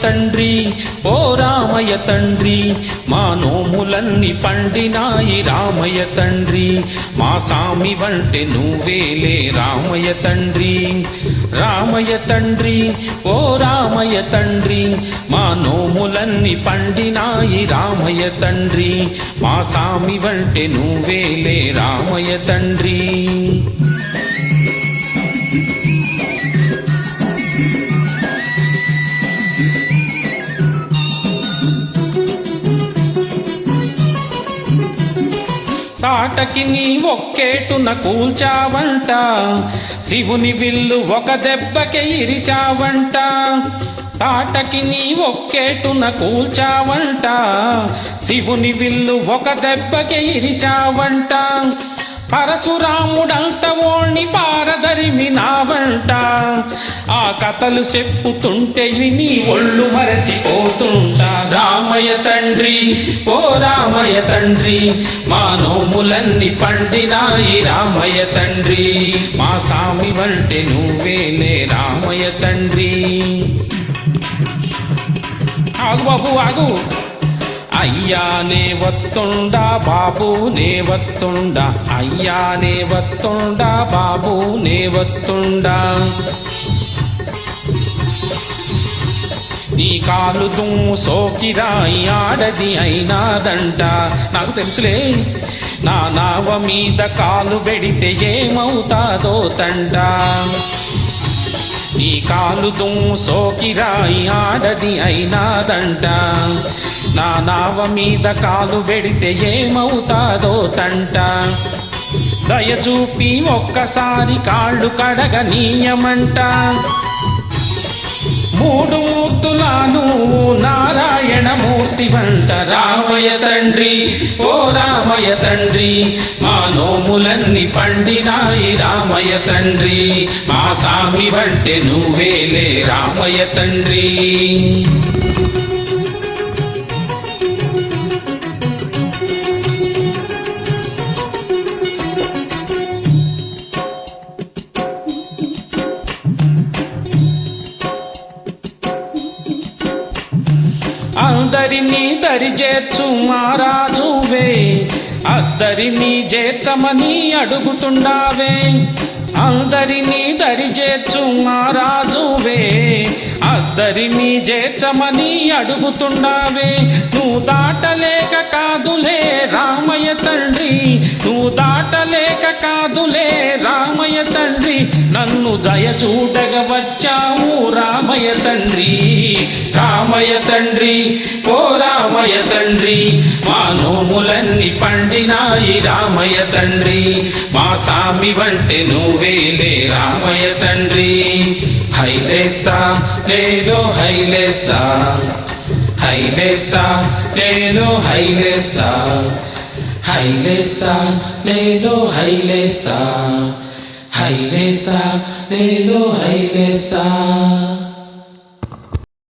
తండ్రి ఓ రామయ్య తండ్రి మా నోములన్నీ పండినాయి రామయ్య తండ్రి మా సామి వంటే నువ్వేలే రామయ్య తండ్రి రామయ్య తండ్రి ఓ రామయ్య తండ్రి మా నోములన్నీ పండినాయి రామయ్య తండ్రి మా సామి వంటే నువ్వేలే రామయ్య తండ్రి తాటకి నీ ఒక్కేటున కూల్చావంట శివుని విల్లు ఒక దెబ్బకే ఇరిచావంట తాటకి నీ ఒక్కేటున కూల్చావంట శివుని విల్లు ఒక దెబ్బకే ఇరిచావంట పరశురాముడంత ఓణ్ణి పారదరిమినావంట ఆ కథలు చెప్పుతుంటే విని ఒళ్ళు మరచిపోతుంటా రామయ్య తండ్రి ఓ రామయ్య తండ్రి మా నోములన్నీ పండినాయి రామయ్య తండ్రి మా సామి వంటే నువ్వేలే రామయ్య తండ్రి ఆగు బాబు ఆగు అయ్యానే వత్తుండా బాబునే వత్తుండా అయ్యానే వత్తుండా బాబునే వత్తుండా నీ కాలు దుమ్ము సోకిరాయి ఆడది అయినాదంట నాకు తెలుసులే నా నావ మీద కాలు పెడితే ఏమవుతాదో తంట నీ కాలు దుమ్ము సోకిరాయి ఆడది అయినాదంట నా నావ మీద కాలు పెడితే ఏమవుతాదో తంట దయచూపి ఒక్కసారి కాళ్ళు కడగనీయమంట మూడు మూర్తులాను నారాయణ మూర్తి వంట రామయ్య తండ్రి ఓ రామయ్య తండ్రి మా నోములన్నీ పండినాయి రామయ్య తండ్రి మా సామి వంటే నువ్వేలే రామయ్య తండ్రి అందరినీ దరి చేర్చు మహారాజువే అద్దరినీ చేర్చమని అడుగుతుండావే అందరినీ దరి చేర్చు మహారాజువే అద్దరినీ చేర్చమని అడుగుతుండావే నువ్వు దాటలేక కాదులే రామయ్య తండ్రి నువ్వు దాటలేక కాదులే రామయ్య తండ్రి నన్ను దయచూడగ వచ్చావు రామయ్య తండ్రి రామయ్య తండ్రి ఓ రామయ్య తండ్రి మా నోములన్నీ పండినాయి రామయ్య తండ్రి మా సామి వంటే నువ్వేలే రామయ్య తండ్రి హైలేసా లేలో హైలేసా హైలేసా లేలో హైలేసా హైలేసా లేలో హైలేసా హైలేసా లేలో హైలేసా